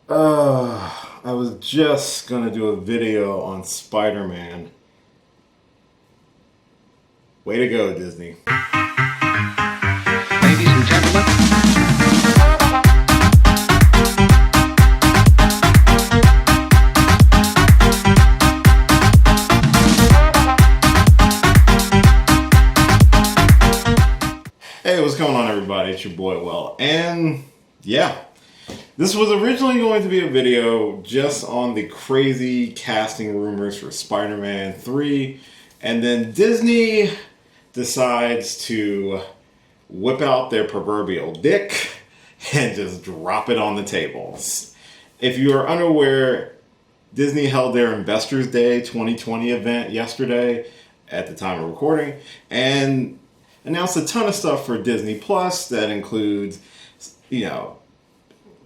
I was just gonna do a video on Spider-Man. Way to go, Disney. Ladies and gentlemen. Hey, what's going on, everybody? It's your boy Will, and yeah, this was originally going to be a video just on the crazy casting rumors for Spider-Man 3, and then Disney decides to whip out their proverbial dick and just drop it on the tables. If you are unaware, Disney held their Investors Day 2020 event yesterday at the time of recording, and announced a ton of stuff for Disney Plus that includes,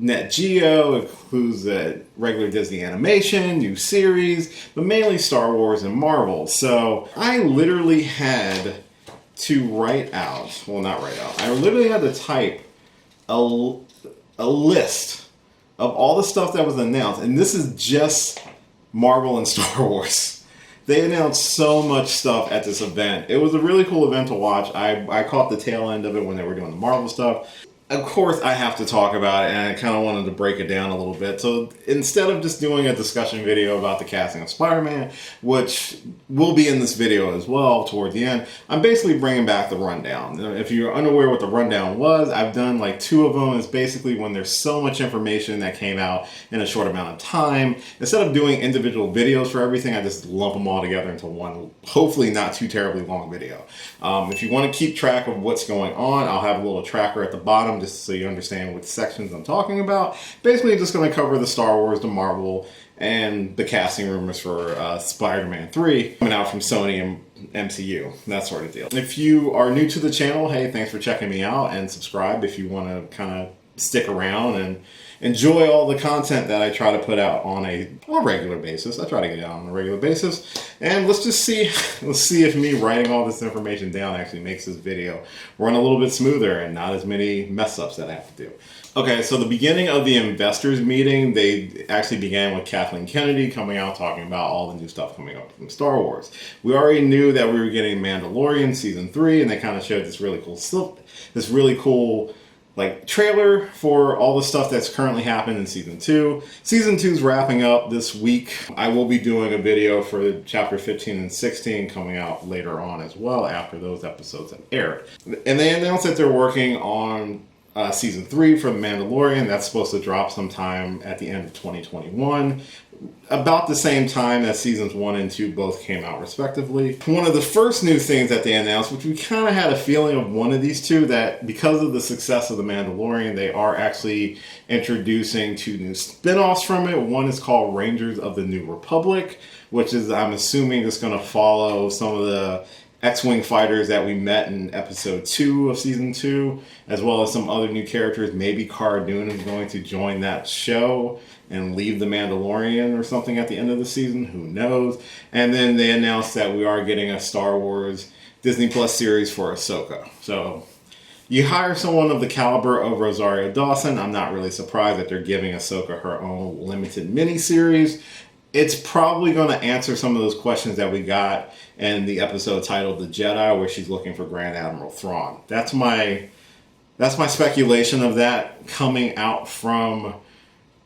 Net Geo, includes the regular Disney animation, new series, but mainly Star Wars and Marvel. So I literally had to I literally had to type a list of all the stuff that was announced, and this is just Marvel and Star Wars. They announced so much stuff at this event. It was a really cool event to watch. I caught the tail end of it when they were doing the Marvel stuff. Of course, I have to talk about it, and I kind of wanted to break it down a little bit. So instead of just doing a discussion video about the casting of Spider-Man, which will be in this video as well toward the end, I'm basically bringing back the rundown. If you're unaware what the rundown was, I've done like two of them. It's basically when there's so much information that came out in a short amount of time. Instead of doing individual videos for everything, I just lump them all together into one, hopefully not too terribly long video. If you want to keep track of what's going on, I'll have a little tracker at the bottom just so you understand which sections I'm talking about. Basically, just going to cover the Star Wars, the Marvel, and the casting rumors for Spider-Man 3 coming out from Sony and MCU, that sort of deal. If you are new to the channel, hey, thanks for checking me out, and subscribe if you want to kind of stick around and enjoy all the content that I try to put out on a regular basis. I try to get it out on a regular basis. And let's see if me writing all this information down actually makes this video run a little bit smoother and not as many mess ups that I have to do. Okay, so the beginning of the investors meeting, they actually began with Kathleen Kennedy coming out talking about all the new stuff coming up from Star Wars. We already knew that we were getting Mandalorian season 3, and they kind of showed this really cool like trailer for all the stuff that's currently happened in season 2. Season 2 is wrapping up this week. I will be doing a video for chapter 15 and 16 coming out later on as well after those episodes have aired. And they announced that they're working on season 3 for The Mandalorian. That's supposed to drop sometime at the end of 2021. About the same time that seasons 1 and 2 both came out respectively. One of the first new things that they announced, which we kind of had a feeling of one of these two, that because of the success of The Mandalorian, they are actually introducing 2 new spin-offs from it. One is called Rangers of the New Republic, which is, I'm assuming, is going to follow some of the X-Wing fighters that we met in episode 2 of season 2, as well as some other new characters. Maybe Cara Dune is going to join that show and leave the Mandalorian or something at the end of the season. Who knows? And then they announced that we are getting a Star Wars Disney Plus series for Ahsoka. So you hire someone of the caliber of Rosario Dawson, I'm not really surprised that they're giving Ahsoka her own limited mini-series. It's probably going to answer some of those questions that we got in the episode titled The Jedi, where she's looking for Grand Admiral Thrawn. That's my speculation of that coming out from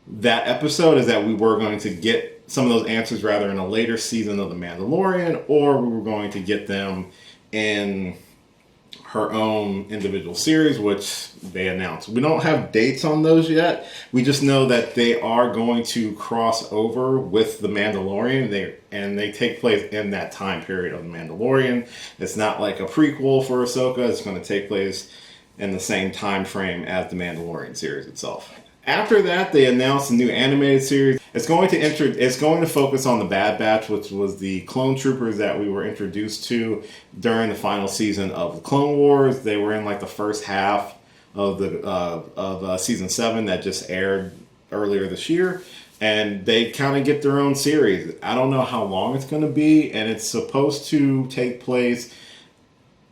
that episode, is that we were going to get some of those answers rather in a later season of The Mandalorian, or we were going to get them in her own individual series, which they announced. We don't have dates on those yet. We just know that they are going to cross over with The Mandalorian. They take place in that time period of The Mandalorian. It's not like a prequel for Ahsoka. It's going to take place in the same time frame as The Mandalorian series itself. After that, they announced a new animated series. It's going to focus on the Bad Batch, which was the clone troopers that we were introduced to during the final season of the Clone Wars. They were in like the first half of season 7 that just aired earlier this year, and they kind of get their own series. I don't know how long it's going to be, and it's supposed to take place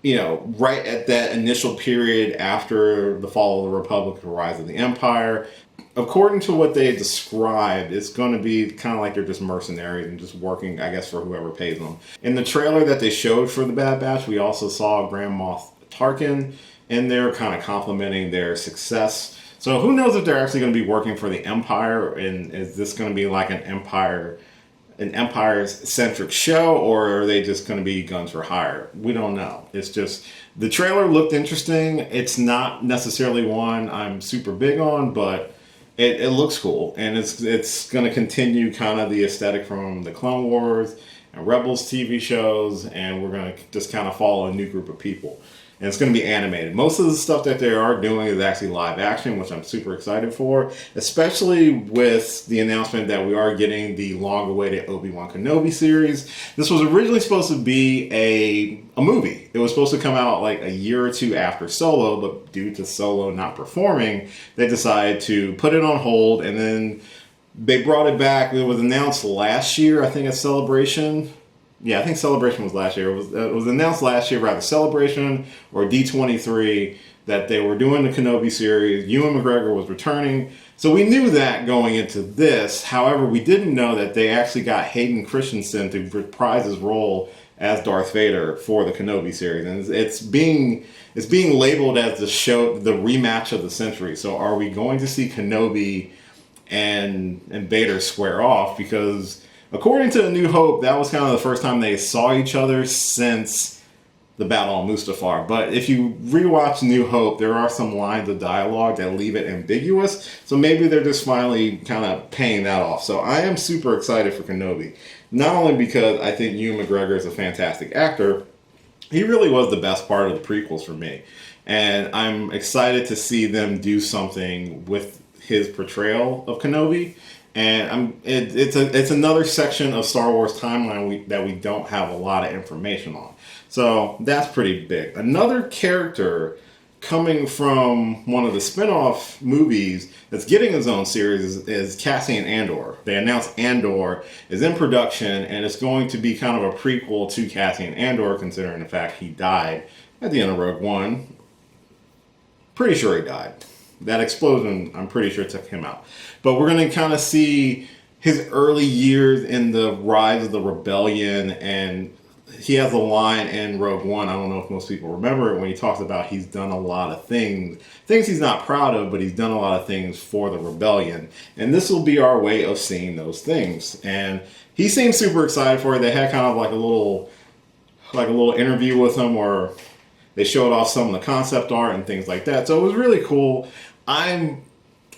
you know, right at that initial period after the fall of the Republic, the rise of the Empire. according to what they described, it's going to be kind of like they're just mercenaries and just working, I guess, for whoever pays them. In the trailer that they showed for the Bad Batch, we also saw Grand Moff Tarkin in there, kind of complimenting their success. So who knows if they're actually going to be working for the Empire, and is this going to be like an Empire-centric show, or are they just going to be guns for hire? We don't know. It's just, the trailer looked interesting. It's not necessarily one I'm super big on, but it looks cool, and it's going to continue kind of the aesthetic from the Clone Wars and Rebels TV shows, and we're going to just kind of follow a new group of people. And it's going to be animated. Most of the stuff that they are doing is actually live action, which I'm super excited for, especially with the announcement that we are getting the long-awaited Obi-Wan Kenobi series. This was originally supposed to be a movie. It was supposed to come out like a year or two after Solo, but due to Solo not performing, they decided to put it on hold, and then they brought it back. It was announced last year, I think, at Celebration. Yeah, I think Celebration was last year. It was announced last year, rather Celebration or D23, that they were doing the Kenobi series. Ewan McGregor was returning. So we knew that going into this. However, we didn't know that they actually got Hayden Christensen to reprise his role as Darth Vader for the Kenobi series. And it's being labeled as the rematch of the century. So are we going to see Kenobi and Vader square off? Because according to A New Hope, that was kind of the first time they saw each other since the Battle on Mustafar. But if you rewatch New Hope, there are some lines of dialogue that leave it ambiguous. So maybe they're just finally kind of paying that off. So I am super excited for Kenobi. Not only because I think Ewan McGregor is a fantastic actor, he really was the best part of the prequels for me. And I'm excited to see them do something with his portrayal of Kenobi. And it's another section of Star Wars timeline that we don't have a lot of information on. So that's pretty big. Another character coming from one of the spin-off movies that's getting his own series is Cassian Andor. They announced Andor is in production, and it's going to be kind of a prequel to Cassian Andor, considering the fact he died at the end of Rogue One. Pretty sure he died. That explosion, I'm pretty sure, took him out. But we're going to kind of see his early years in the rise of the rebellion, and he has a line in Rogue One, I don't know if most people remember it, when he talks about he's done a lot of things he's not proud of, but he's done a lot of things for the rebellion. And this will be our way of seeing those things. And he seems super excited for it. They had kind of like a little interview with him where they showed off some of the concept art and things like that. So it was really cool. I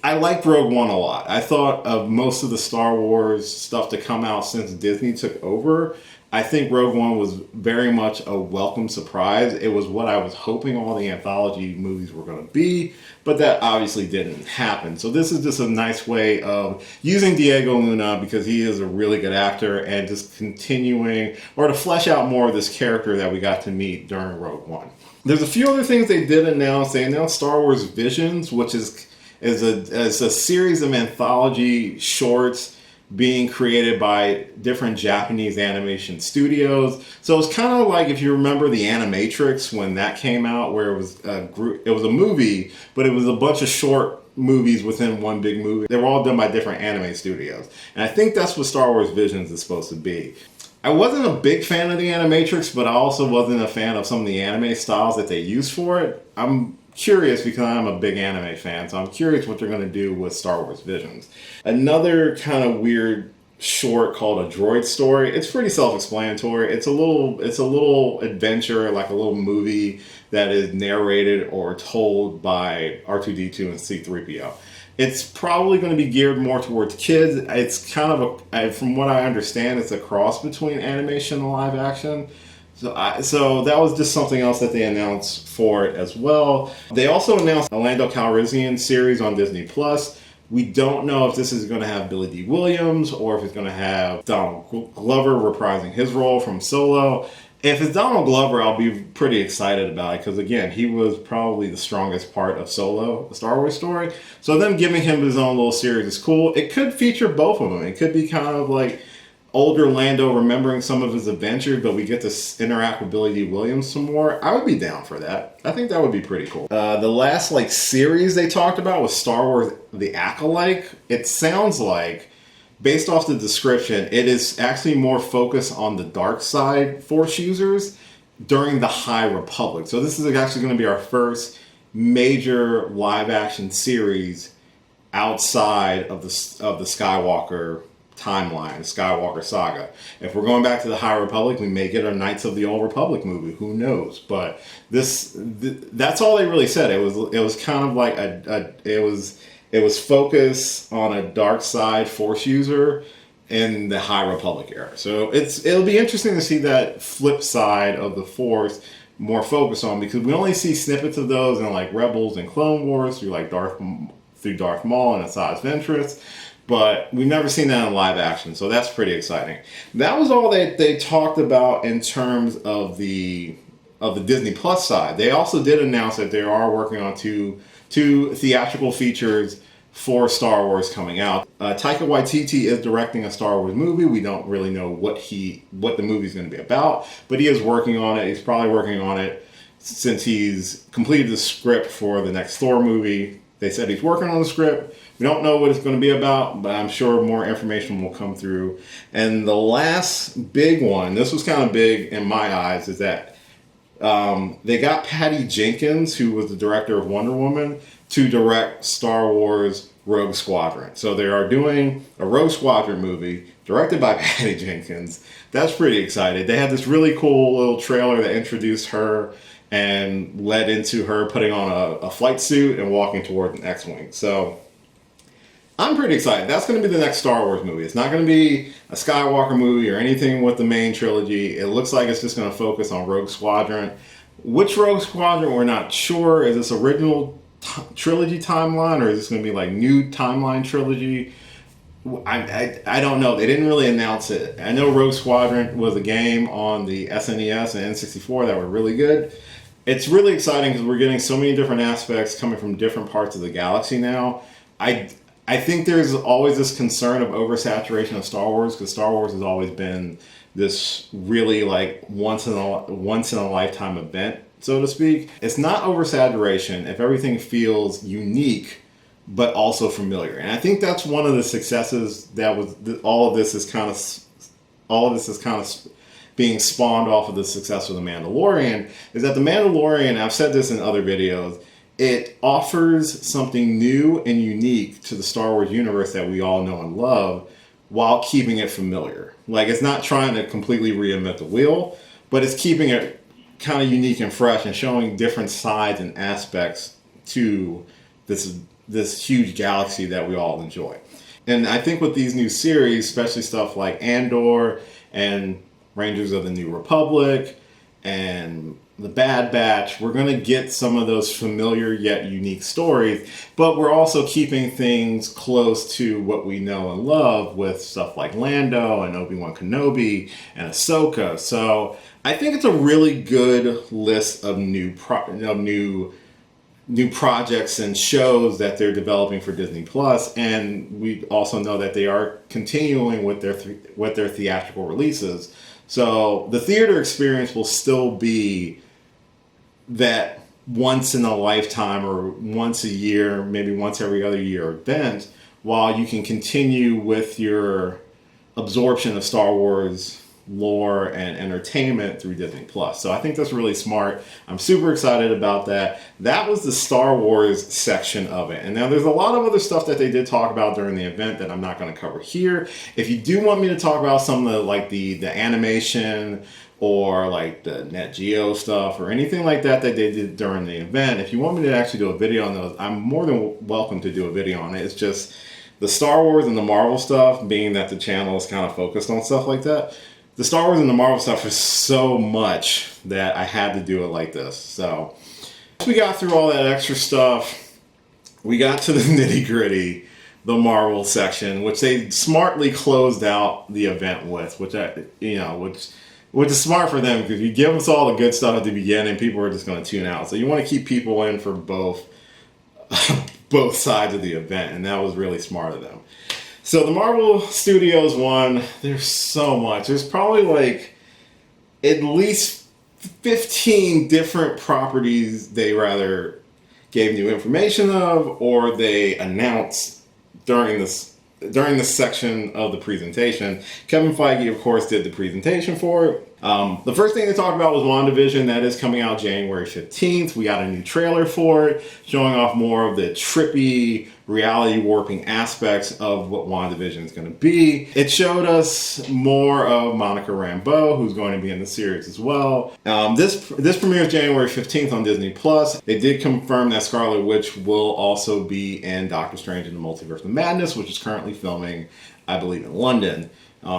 liked Rogue One a lot. I thought of most of the Star Wars stuff to come out since Disney took over. I think Rogue One was very much a welcome surprise. It was what I was hoping all the anthology movies were going to be, but that obviously didn't happen. So this is just a nice way of using Diego Luna, because he is a really good actor, and just continuing, or to flesh out more of this character that we got to meet during Rogue One. There's a few other things they did announce. They announced Star Wars Visions, which is a series of anthology shorts being created by different Japanese animation studios. So it's kind of like, if you remember the Animatrix when that came out, where it was a movie, but it was a bunch of short movies within one big movie. They were all done by different anime studios. And I think that's what Star Wars Visions is supposed to be. I wasn't a big fan of the Animatrix, but I also wasn't a fan of some of the anime styles that they used for it. I'm curious because I'm a big anime fan, so I'm curious what they're going to do with Star Wars Visions. Another kind of weird short called A Droid Story. It's pretty self-explanatory. It's a little adventure, like a little movie that is narrated or told by R2-D2 and C-3PO. It's probably going to be geared more towards kids. It's kind of from what I understand, it's a cross between animation and live action. So that was just something else that they announced for it as well. They also announced a Lando Calrissian series on Disney+. We don't know if this is going to have Billy D. Williams or if it's going to have Donald Glover reprising his role from Solo. If it's Donald Glover, I'll be pretty excited about it, because again, he was probably the strongest part of Solo, the Star Wars story. So them giving him his own little series is cool. It could feature both of them. It could be kind of like older Lando remembering some of his adventures, but we get to interact with Billy D. Williams some more, I would be down for that. I think that would be pretty cool. The last series they talked about was Star Wars The Acolyte. It sounds like, based off the description, it is actually more focused on the dark side Force users during the High Republic. So this is actually going to be our first major live action series outside of the Skywalker timeline, Skywalker saga. If we're going back to the High Republic, we may get a Knights of the Old Republic movie. Who knows? But that's all they really said. It was kind of like it was focused on a dark side Force user in the High Republic era. So it'll be interesting to see that flip side of the Force more focused on, because we only see snippets of those in Rebels and Clone Wars through Darth Maul and Asajj Ventress, but we've never seen that in live action, so that's pretty exciting. That was all they talked about in terms of the Disney Plus side. They also did announce that they are working on two theatrical features for Star Wars coming out. Taika Waititi is directing a Star Wars movie. We don't really know what the movie's going to be about, but he is working on it. He's probably working on it since he's completed the script for the next Thor movie. They said he's working on the script. We don't know what it's going to be about, but I'm sure more information will come through. And the last big one, this was kind of big in my eyes, is that they got Patty Jenkins, who was the director of Wonder Woman, to direct Star Wars Rogue Squadron. So they are doing a Rogue Squadron movie directed by Patty Jenkins. That's pretty exciting. They had this really cool little trailer that introduced her and led into her putting on a flight suit and walking toward an X-Wing. So I'm pretty excited. That's going to be the next Star Wars movie. It's not going to be a Skywalker movie or anything with the main trilogy. It looks like it's just going to focus on Rogue Squadron. Which Rogue Squadron, we're not sure. Is this original trilogy timeline, or is this going to be new timeline trilogy? I don't know. They didn't really announce it. I know Rogue Squadron was a game on the SNES and N64 that were really good. It's really exciting because we're getting so many different aspects coming from different parts of the galaxy now. I think there's always this concern of oversaturation of Star Wars, because Star Wars has always been this really once in a lifetime event, so to speak. It's not oversaturation if everything feels unique but also familiar. And I think that's one of the successes all of this is kind of being spawned off of the success of The Mandalorian, is that The Mandalorian, I've said this in other videos, it offers something new and unique to the Star Wars universe that we all know and love, while keeping it familiar. It's not trying to completely reinvent the wheel, but it's keeping it kind of unique and fresh and showing different sides and aspects to this huge galaxy that we all enjoy. And I think with these new series, especially stuff like Andor and Rangers of the New Republic and The Bad Batch, we're going to get some of those familiar yet unique stories, but we're also keeping things close to what we know and love with stuff like Lando and Obi-Wan Kenobi and Ahsoka. So I think it's a really good list of new projects and shows that they're developing for Disney Plus, and we also know that they are continuing with their theatrical releases. So the theater experience will still be that once in a lifetime or once a year, maybe once every other year event, while you can continue with your absorption of Star Wars lore and entertainment through Disney Plus. So I think that's really smart. I'm super excited about that. That was the Star Wars section of it. And now there's a lot of other stuff that they did talk about during the event that I'm not going to cover here. If you do want me to talk about some of the animation or the Net Geo stuff or anything like that they did during the event, if you want me to actually do a video on those, I'm more than welcome to do a video on it. It's just the Star Wars and the Marvel stuff, being that the channel is kind of focused on stuff like that, the Star Wars and the Marvel stuff is so much that I had to do it like this. So once we got through all that extra stuff, we got to the nitty gritty, the Marvel section, which they smartly closed out the event with, which is smart for them, because you give us all the good stuff at the beginning, people are just going to tune out. So you want to keep people in for both sides of the event, and that was really smart of them. So the Marvel Studios one, there's so much. There's probably like at least 15 different properties they rather gave new information of or they announced during this section of the presentation. Kevin Feige, of course, did the presentation for it. The first thing they talked about was WandaVision. That is coming out January 15th. We got a new trailer for it, showing off more of the trippy, reality warping aspects of what WandaVision is going to be. It showed us more of Monica Rambeau, who's going to be in the series as well. This premieres January 15th on Disney+. They did confirm that Scarlet Witch will also be in Doctor Strange in the Multiverse of Madness, which is currently filming, I believe, in London.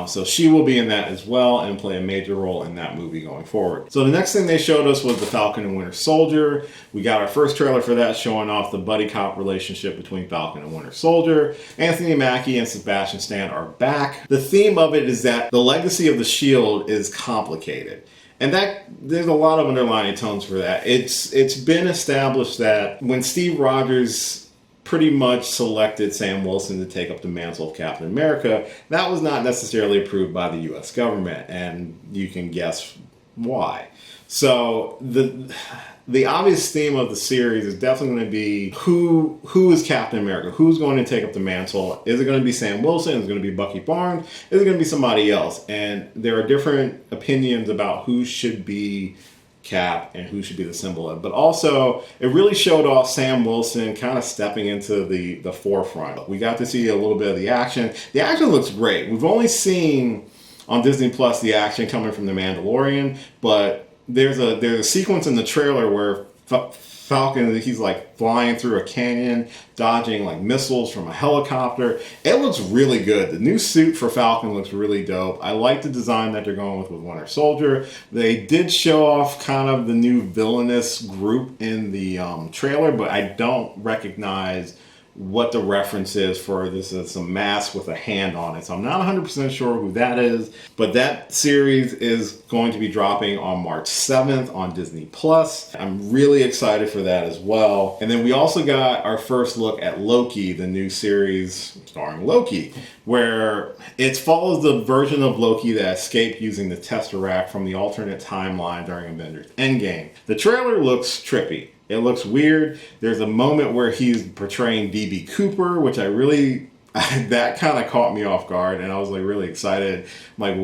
So she will be in that as well and play a major role in that movie going forward. So the next thing they showed us was the Falcon and Winter Soldier. We got our first trailer for that, showing off the buddy cop relationship between Falcon and Winter Soldier. Anthony Mackie and Sebastian Stan are back. The theme of it is that the legacy of the Shield is complicated. And that there's a lot of underlying tones for that. It's been established that when Steve Rogers pretty much selected Sam Wilson to take up the mantle of Captain America, that was not necessarily approved by the U.S. government, and you can guess why. So the obvious theme of the series is definitely going to be who is Captain America? Who's going to take up the mantle? Is it going to be Sam Wilson? Is it going to be Bucky Barnes? Is it going to be somebody else? And there are different opinions about who should be Cap and who should be the symbol of. But also, it really showed off Sam Wilson kind of stepping into the forefront. We got to see a little bit of the action. The action looks great. We've only seen on Disney Plus the action coming from the Mandalorian, but there's a sequence in the trailer where Falcon, he's like flying through a canyon, dodging like missiles from a helicopter. It looks really good. The new suit for Falcon looks really dope. I like the design that they're going with Winter Soldier. They did show off kind of the new villainous group in the trailer, but I don't recognize what the reference is for this. It's a mask with a hand on it, so I'm not 100% sure who that is, but that series is going to be dropping on March 7th on Disney Plus. I'm really excited for that as well. And then we also got our first look at Loki, the new series starring Loki, where it follows the version of Loki that escaped using the Tesseract from the alternate timeline during Avengers Endgame. The trailer looks trippy. It looks weird. There's a moment where he's portraying D.B. Cooper, which that kind of caught me off guard, and I was like really excited. I'm like,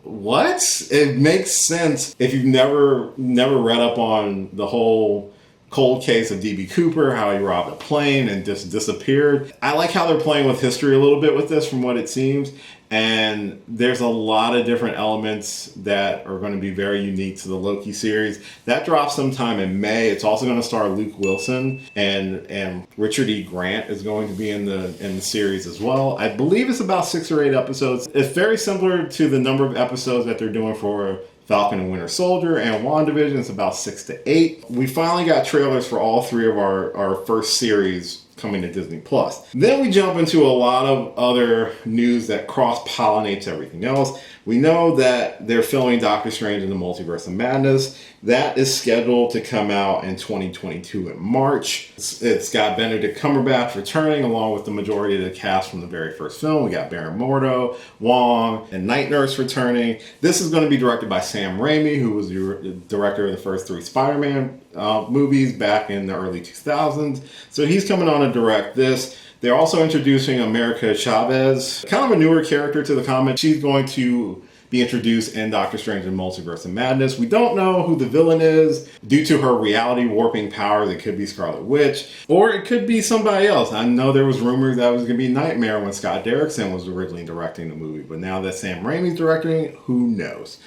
what? It makes sense if you've never read up on the whole cold case of D.B. Cooper, how he robbed a plane and just disappeared. I like how they're playing with history a little bit with this, from what it seems. And there's a lot of different elements that are going to be very unique to the Loki series. That drops sometime in May. It's also going to star Luke Wilson, and Richard E. Grant is going to be in the series as well. I believe it's about 6 or 8 episodes. It's very similar to the number of episodes that they're doing for Falcon and Winter Soldier and WandaVision. It's about 6 to 8. We finally got trailers for all 3 of our first series coming to Disney Plus. Then we jump into a lot of other news that cross-pollinates everything else. We know that they're filming Doctor Strange in the Multiverse of Madness. That is scheduled to come out in 2022 in March. It's got Benedict Cumberbatch returning along with the majority of the cast from the very first film. We got Baron Mordo, Wong, and Night Nurse returning. This is going to be directed by Sam Raimi, who was the director of the first 3 Spider-Man movies back in the early 2000s. So he's coming on to direct this. They're also introducing America Chavez, kind of a newer character to the comic. She's going to be introduced in Doctor Strange and Multiverse of Madness. We don't know who the villain is. Due to her reality warping powers, it could be Scarlet Witch, or it could be somebody else. I know there was rumors that it was going to be Nightmare when Scott Derrickson was originally directing the movie, but now that Sam Raimi's directing it, who knows?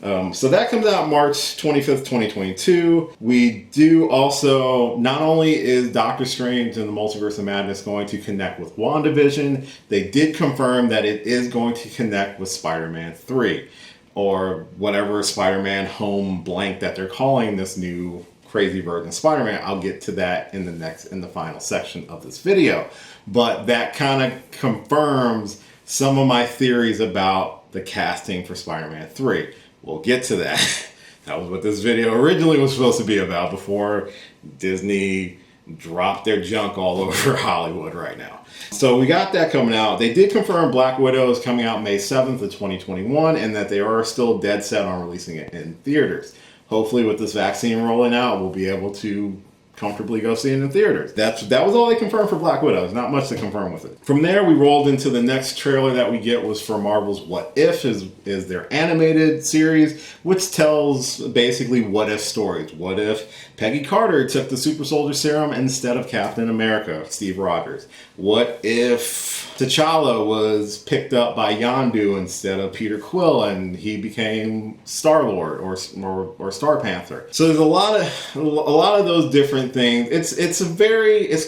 So that comes out March 25th, 2022. We do also, not only is Doctor Strange and the Multiverse of Madness going to connect with WandaVision, they did confirm that it is going to connect with Spider-Man 3, or whatever Spider-Man home blank that they're calling this new crazy version of Spider-Man. I'll get to that in the final section of this video. But that kind of confirms some of my theories about the casting for Spider-Man 3. We'll get to that. That was what this video originally was supposed to be about before Disney drop their junk all over Hollywood right now. So we got that coming out. They did confirm Black Widow is coming out May 7th of 2021 and that they are still dead set on releasing it in theaters. Hopefully with this vaccine rolling out, we'll be able to comfortably go see it in theaters. That was all they confirmed for Black Widow. There's not much to confirm with it. From there, we rolled into the next trailer that we get was for Marvel's What If, is their animated series, which tells basically what if stories. What if Peggy Carter took the super soldier serum instead of Captain America, Steve Rogers? What if T'Challa was picked up by Yondu instead of Peter Quill and he became Star-Lord or Star Panther? So there's a lot of those different things. It's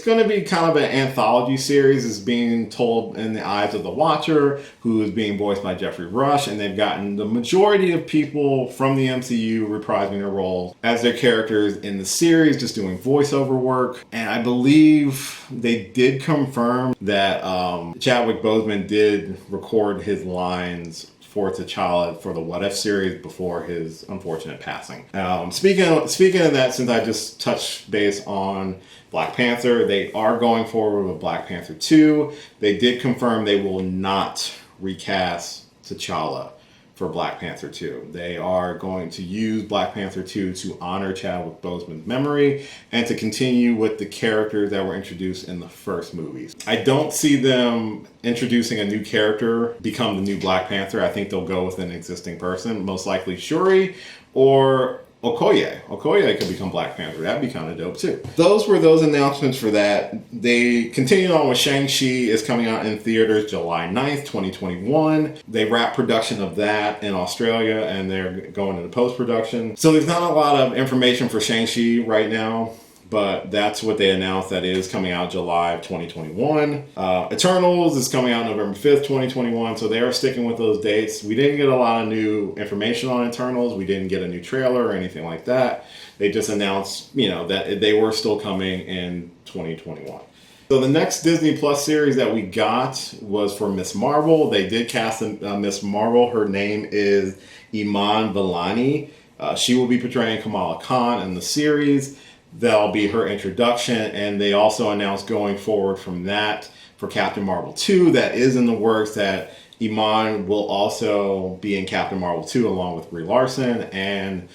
going to be kind of an anthology series. It's being told in the eyes of the watcher, who is being voiced by Jeffrey Rush, and they've gotten the majority of people from the MCU reprising their roles as their characters in the series, just doing voiceover work. And I believe they did confirm that Chadwick Boseman did record his lines for T'Challa for the What If series before his unfortunate passing. Speaking of that, since I just touched base on Black Panther, they are going forward with Black Panther 2. They did confirm they will not recast T'Challa for Black Panther 2. They are going to use Black Panther 2 to honor Chadwick Boseman's memory and to continue with the characters that were introduced in the first movies. I don't see them introducing a new character become the new Black Panther. I think they'll go with an existing person, most likely Shuri or Okoye. Okoye could become Black Panther. That'd be kind of dope too. Those were those announcements for that. They continued on with Shang-Chi is coming out in theaters July 9th, 2021. They wrapped production of that in Australia and they're going into post-production. So there's not a lot of information for Shang-Chi right now, but that's what they announced that is coming out July of 2021. Eternals is coming out November 5th, 2021, so they are sticking with those dates. We didn't get a lot of new information on Eternals. We didn't get a new trailer or anything like that. They just announced, that they were still coming in 2021. So the next Disney Plus series that we got was for Miss Marvel. They did cast Miss Marvel. Her name is Iman Vellani. She will be portraying Kamala Khan in the series. That'll be her introduction, and they also announced going forward from that for Captain Marvel 2. That is in the works, that Iman will also be in Captain Marvel 2 along with Brie Larson, and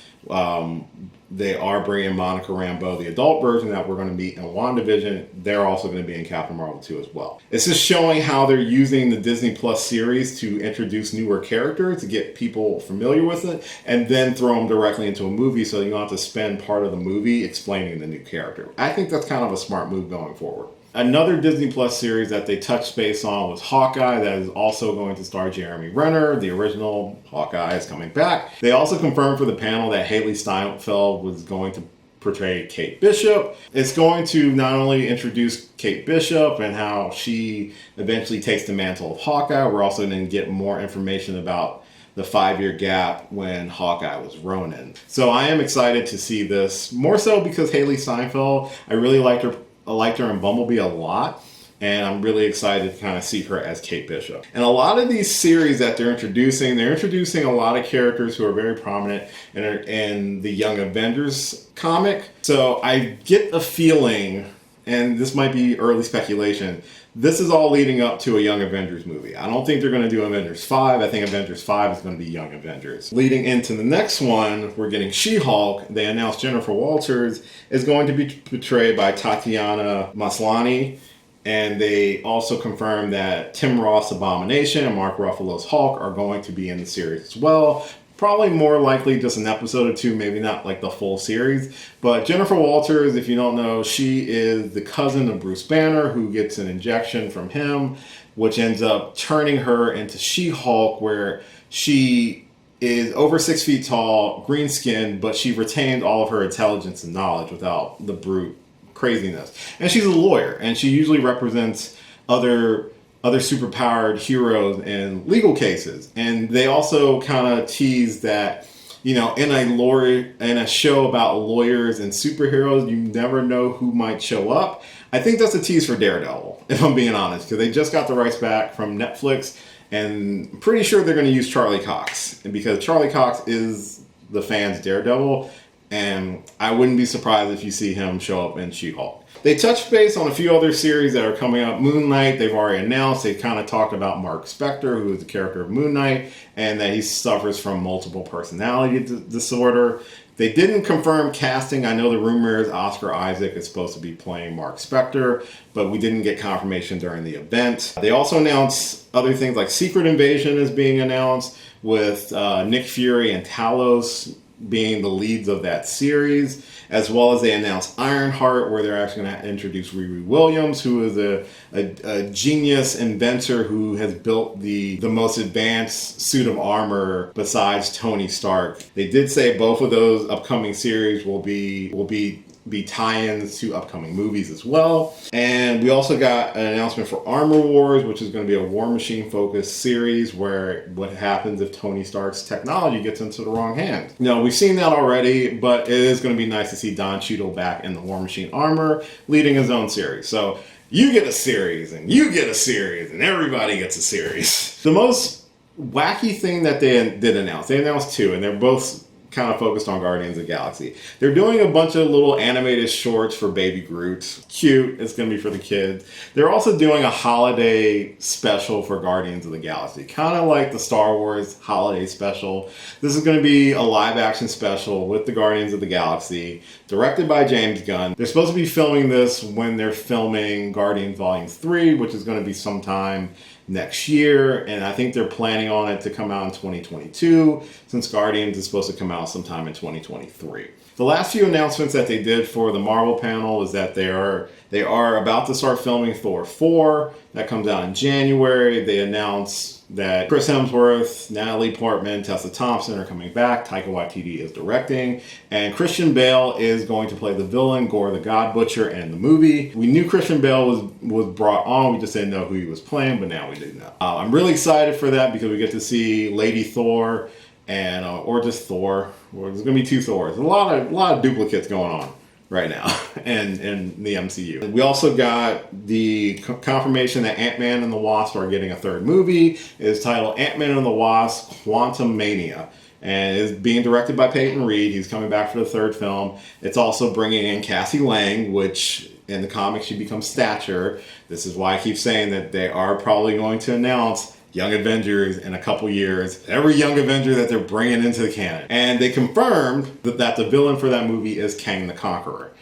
they are bringing Monica Rambeau, the adult version that we're going to meet in WandaVision. They're also going to be in Captain Marvel 2 as well. It's just showing how they're using the Disney Plus series to introduce newer characters, to get people familiar with it, and then throw them directly into a movie so you don't have to spend part of the movie explaining the new character. I think that's kind of a smart move going forward. Another Disney Plus series that they touched base on was Hawkeye. That is also going to star Jeremy Renner. The original Hawkeye is coming back. They also confirmed for the panel that Haley Steinfeld was going to portray Kate Bishop. It's going to not only introduce Kate Bishop and how she eventually takes the mantle of Hawkeye, we're also going to get more information about the 5-year gap when Hawkeye was Ronin. So I am excited to see this, more so because Haley Steinfeld, I really liked her in Bumblebee a lot, and I'm really excited to kind of see her as Kate Bishop. And a lot of these series that they're introducing a lot of characters who are very prominent in the Young Avengers comic. So I get a feeling, and this might be early speculation, this is all leading up to a Young Avengers movie. I don't think they're going to do Avengers 5. I think Avengers 5 is going to be Young Avengers. Leading into the next one, we're getting She-Hulk. They announced Jennifer Walters is going to be portrayed by Tatiana Maslany. And they also confirmed that Tim Roth's Abomination and Mark Ruffalo's Hulk are going to be in the series as well. Probably more likely just an episode or two, maybe not like the full series. But Jennifer Walters, if you don't know, she is the cousin of Bruce Banner, who gets an injection from him, which ends up turning her into She-Hulk, where she is over 6 feet tall, green skinned, but she retained all of her intelligence and knowledge without the brute craziness. And she's a lawyer, and she usually represents other superpowered heroes in legal cases. And they also kind of tease that, in a show about lawyers and superheroes, you never know who might show up. I think that's a tease for Daredevil, if I'm being honest, because they just got the rights back from Netflix, and I'm pretty sure they're going to use Charlie Cox. And because Charlie Cox is the fans' Daredevil, and I wouldn't be surprised if you see him show up in She-Hulk. They touched base on a few other series that are coming up. Moon Knight, they've already announced. They kind of talked about Mark Spector, who is the character of Moon Knight, and that he suffers from multiple personality disorder. They didn't confirm casting. I know the rumor is Oscar Isaac is supposed to be playing Mark Spector, but we didn't get confirmation during the event. They also announced other things like Secret Invasion is being announced with Nick Fury and Talos being the leads of that series, as well as they announced Ironheart, where they're actually going to introduce Riri Williams, who is a genius inventor who has built the most advanced suit of armor besides Tony Stark. They did say both of those upcoming series will be tie-ins to upcoming movies as well. And we also got an announcement for Armor Wars, which is going to be a War Machine focused series where what happens if Tony Stark's technology gets into the wrong hands. Now, we've seen that already, but it is going to be nice to see Don Cheadle back in the War Machine armor leading his own series. So you get a series and you get a series and everybody gets a series. The most wacky thing that they did announce, they announced two, and they're both kind of focused on Guardians of the Galaxy. They're doing a bunch of little animated shorts for Baby Groot. Cute. It's going to be for the kids. They're also doing a holiday special for Guardians of the Galaxy. Kind of like the Star Wars holiday special. This is going to be a live action special with the Guardians of the Galaxy, directed by James Gunn. They're supposed to be filming this when they're filming Guardians Volume 3, which is going to be sometime next year, and I think they're planning on it to come out in 2022, since Guardians is supposed to come out sometime in 2023. The last few announcements that they did for the Marvel panel is that they are about to start filming Thor 4. That comes out in January. They announced that Chris Hemsworth, Natalie Portman, Tessa Thompson are coming back. Taika Waititi is directing. And Christian Bale is going to play the villain, Gore the God Butcher, in the movie. We knew Christian Bale was brought on. We just didn't know who he was playing, but now we do know. I'm really excited for that because we get to see Lady Thor and or just Thor. There's going to be two Thors. A lot of duplicates going on right now in the MCU. We also got the confirmation that Ant-Man and the Wasp are getting a third movie. It's titled Ant-Man and the Wasp: Quantumania, and is being directed by Peyton Reed. He's coming back for the third film. It's also bringing in Cassie Lang, which in the comics she becomes Stature. This is why I keep saying that they are probably going to announce Young Avengers in a couple years. Every Young Avenger that they're bringing into the canon. And they confirmed that the villain for that movie is Kang the Conqueror.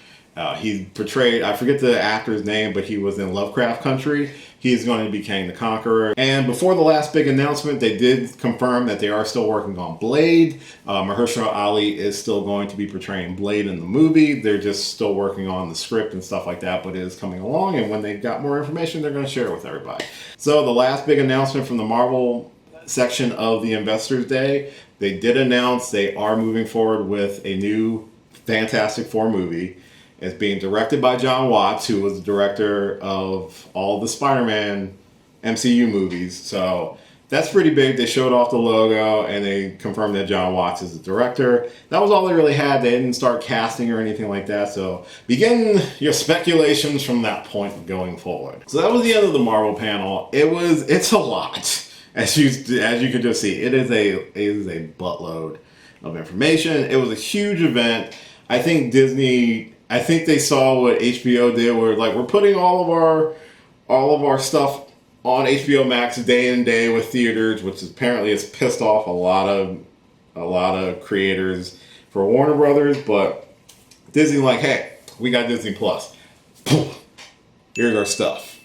He portrayed, I forget the actor's name, but he was in Lovecraft Country. He's going to be Kang the Conqueror. And before the last big announcement, they did confirm that they are still working on Blade. Mahershala Ali is still going to be portraying Blade in the movie. They're just still working on the script and stuff like that, but it is coming along. And when they've got more information, they're going to share it with everybody. So the last big announcement from the Marvel section of the Investors Day, they did announce they are moving forward with a new Fantastic Four movie. It's being directed by John Watts, who was the director of all the Spider-Man MCU movies. So that's pretty big. They showed off the logo and they confirmed that John Watts is the director. That was all they really had. They didn't start casting or anything like that. So begin your speculations from that point going forward. So that was the end of the Marvel panel. It's a lot, as you can just see. It is a buttload of information. It was a huge event. I think they saw what HBO did, where like we're putting all of our stuff on HBO Max day in day with theaters, which apparently has pissed off a lot of creators for Warner Brothers. But Disney like, hey, we got Disney Plus. Here's our stuff.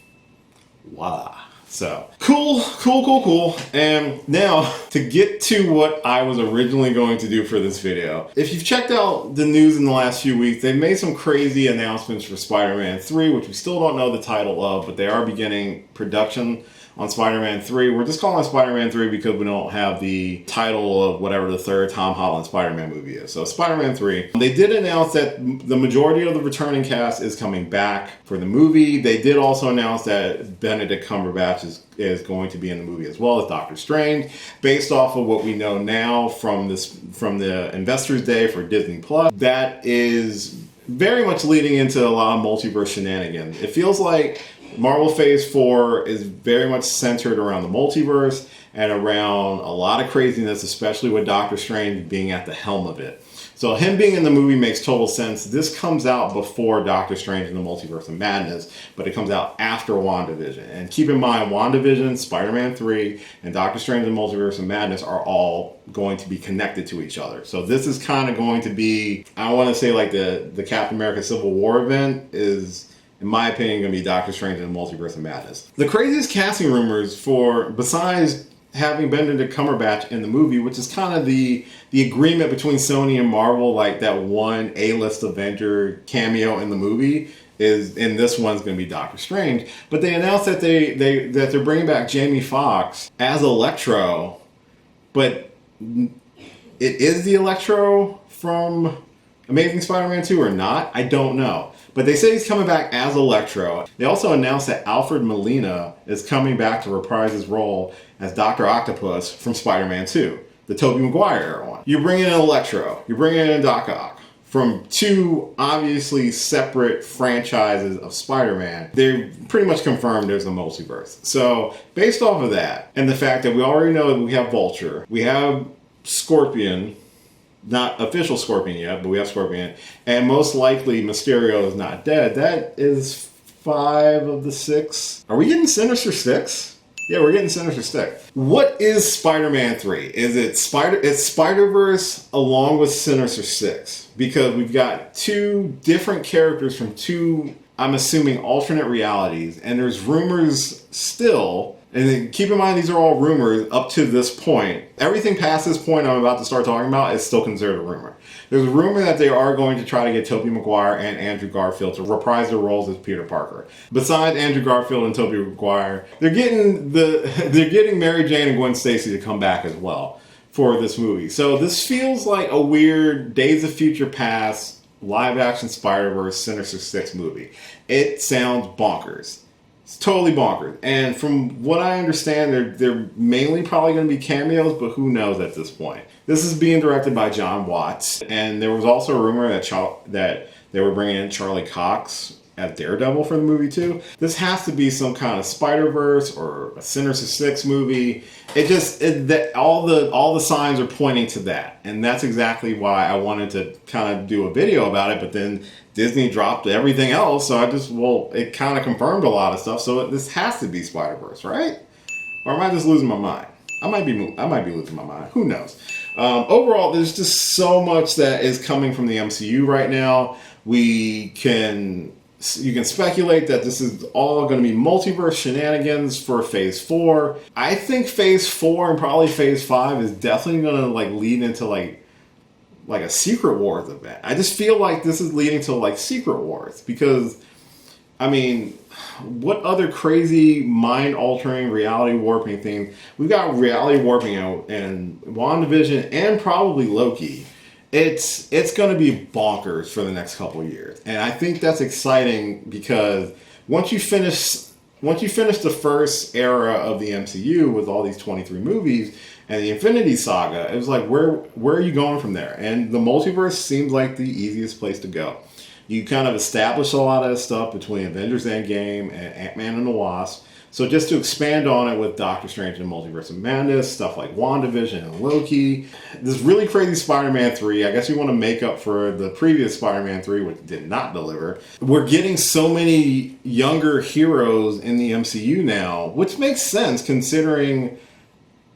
Wow. So cool. And now to get to what I was originally going to do for this video. If you've checked out the news in the last few weeks, they've made some crazy announcements for Spider-Man 3, which we still don't know the title of, but they are beginning production on Spider-Man 3. We're just calling it Spider-Man 3 because we don't have the title of whatever the third Tom Holland Spider-Man movie is. So Spider-Man 3. They did announce that the majority of the returning cast is coming back for the movie. They did also announce that Benedict Cumberbatch is going to be in the movie as well as Doctor Strange, based off of what we know now from the Investors Day for Disney Plus. That is very much leading into a lot of multiverse shenanigans. It feels like Marvel Phase 4 is very much centered around the multiverse and around a lot of craziness, especially with Doctor Strange being at the helm of it. So him being in the movie makes total sense. This comes out before Doctor Strange in the Multiverse of Madness, but it comes out after WandaVision. And keep in mind, WandaVision, Spider-Man 3, and Doctor Strange in the Multiverse of Madness are all going to be connected to each other. So this is kind of going to be, I want to say like the Captain America Civil War event is, in my opinion, going to be Doctor Strange in the Multiverse of Madness. The craziest casting rumors for, besides having Benedict Cumberbatch in the movie, which is kind of the agreement between Sony and Marvel, like that one A-list Avenger cameo in the movie is, and this one's going to be Doctor Strange. But they announced that they're bringing back Jamie Foxx as Electro, but it is the Electro from Amazing Spider-Man 2 or not? I don't know. But they say he's coming back as Electro. They also announced that Alfred Molina is coming back to reprise his role as Dr. Octopus from Spider-Man 2, the Tobey Maguire era one. You're bringing in Electro. You're bringing in Doc Ock from two obviously separate franchises of Spider-Man. They're pretty much confirmed there's a multiverse. So based off of that, and the fact that we already know that we have Vulture, we have Scorpion, not official Scorpion yet, but we have Scorpion, and most likely Mysterio is not dead. That is 5 of the 6. Are we getting Sinister 6? Yeah, we're getting Sinister 6. What is Spider-Man 3? Is it Spider-Verse along with Sinister 6? Because we've got 2 different characters from 2, I'm assuming, alternate realities, and there's rumors still. And then keep in mind, these are all rumors up to this point. Everything past this point I'm about to start talking about is still considered a rumor. There's a rumor that they are going to try to get Tobey Maguire and Andrew Garfield to reprise their roles as Peter Parker. Besides Andrew Garfield and Tobey Maguire, they're getting Mary Jane and Gwen Stacy to come back as well for this movie. So this feels like a weird Days of Future Past live-action Spider-Verse Sinister Six movie. It sounds bonkers. It's totally bonkers. And from what I understand, they're mainly probably going to be cameos, but who knows at this point. This is being directed by John Watts. And there was also a rumor that they were bringing in Charlie Cox as Daredevil for the movie too. This has to be some kind of Spider-Verse or a Sinister Six movie. All the signs are pointing to that. And that's exactly why I wanted to kind of do a video about it, but then Disney dropped everything else, so it kind of confirmed a lot of stuff. So this has to be Spider-Verse, right? Or am I just losing my mind? I might be losing my mind. Who knows? Overall, there's just so much that is coming from the MCU right now. You can speculate that this is all going to be multiverse shenanigans for Phase 4. I think Phase 4 and probably Phase 5 is definitely going to lead into like a Secret Wars event. I just feel like this is leading to Secret Wars because, I mean, what other crazy mind-altering, reality-warping thing? We've got reality warping in WandaVision and probably Loki. It's going to be bonkers for the next couple of years. And I think that's exciting because once you finish the first era of the MCU with all these 23 movies and the Infinity Saga, it was like, where are you going from there? And the multiverse seems like the easiest place to go. You kind of establish a lot of this stuff between Avengers Endgame and Ant-Man and the Wasp. So just to expand on it with Doctor Strange and the Multiverse of Madness, stuff like WandaVision and Loki, this really crazy Spider-Man 3, I guess you want to make up for the previous Spider-Man 3, which did not deliver. We're getting so many younger heroes in the MCU now, which makes sense considering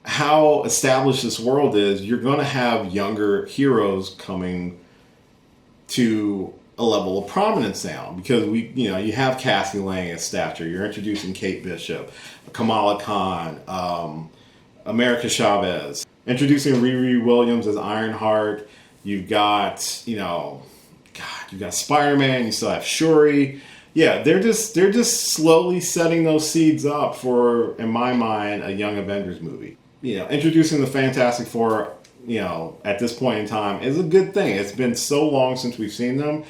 how established this world is. You're going to have younger heroes coming to a level of prominence now because you have Cassie Lang as Stature. You're introducing Kate Bishop, Kamala Khan, America Chavez, introducing Riri Williams as Ironheart. You've got you've got Spider-Man. You still have Shuri. Yeah, they're just slowly setting those seeds up for, in my mind, a Young Avengers movie. Introducing the Fantastic Four, at this point in time is a good thing. It's been so long since we've seen them.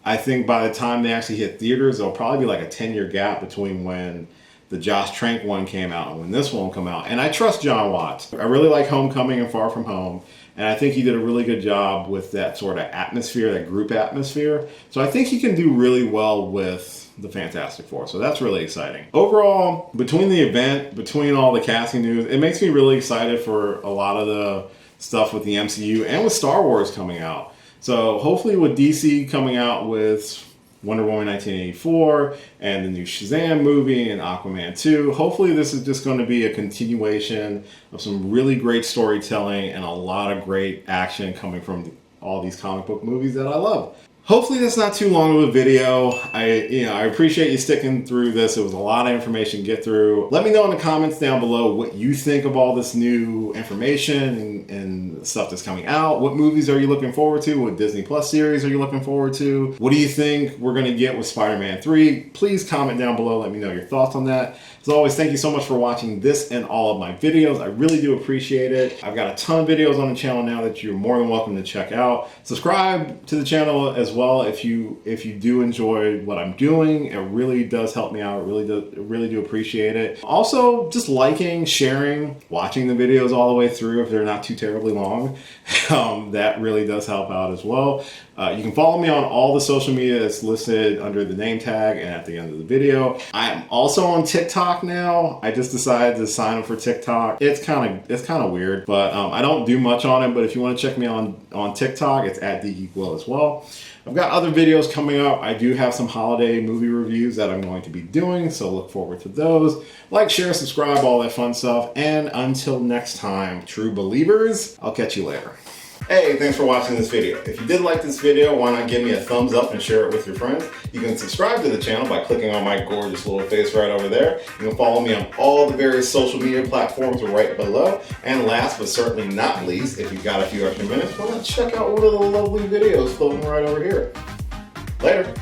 I think by the time they actually hit theaters, there'll probably be like a 10-year gap between when the Josh Trank one came out and when this one will come out. And I trust John Watts. I really like Homecoming and Far From Home. And I think he did a really good job with that sort of atmosphere, that group atmosphere. So I think he can do really well with the Fantastic Four. So that's really exciting. Overall, between the event, between all the casting news, it makes me really excited for a lot of the stuff with the MCU and with Star Wars coming out. So hopefully with DC coming out with Wonder Woman 1984 and the new Shazam movie and Aquaman 2, hopefully this is just going to be a continuation of some really great storytelling and a lot of great action coming from all these comic book movies that I love. Hopefully that's not too long of a video. I appreciate you sticking through this. It was a lot of information to get through. Let me know in the comments down below what you think of all this new information and stuff that's coming out. What movies are you looking forward to? What Disney Plus series are you looking forward to? What do you think we're going to get with Spider-Man 3? Please comment down below. Let me know your thoughts on that. As always, thank you so much for watching this and all of my videos. I really do appreciate it. I've got a ton of videos on the channel now that you're more than welcome to check out. Subscribe to the channel as well if you do enjoy what I'm doing. It really does help me out. I really do appreciate it. Also, just liking, sharing, watching the videos all the way through if they're not too terribly long. That really does help out as well. You can follow me on all the social media that's listed under the name tag and at the end of the video. I'm also on TikTok now. I just decided to sign up for TikTok. It's kind of weird, but I don't do much on it. But if you want to check me on TikTok, it's at @DGeekWill as well. I've got other videos coming up. I do have some holiday movie reviews that I'm going to be doing, so look forward to those. Like, share, subscribe, all that fun stuff. And until next time, true believers, I'll catch you later. Hey, thanks for watching this video. If you did like this video, why not give me a thumbs up and share it with your friends? You can subscribe to the channel by clicking on my gorgeous little face right over there. You can follow me on all the various social media platforms right below. And last but certainly not least, if you've got a few extra minutes, why not check out one of the lovely videos floating right over here. Later.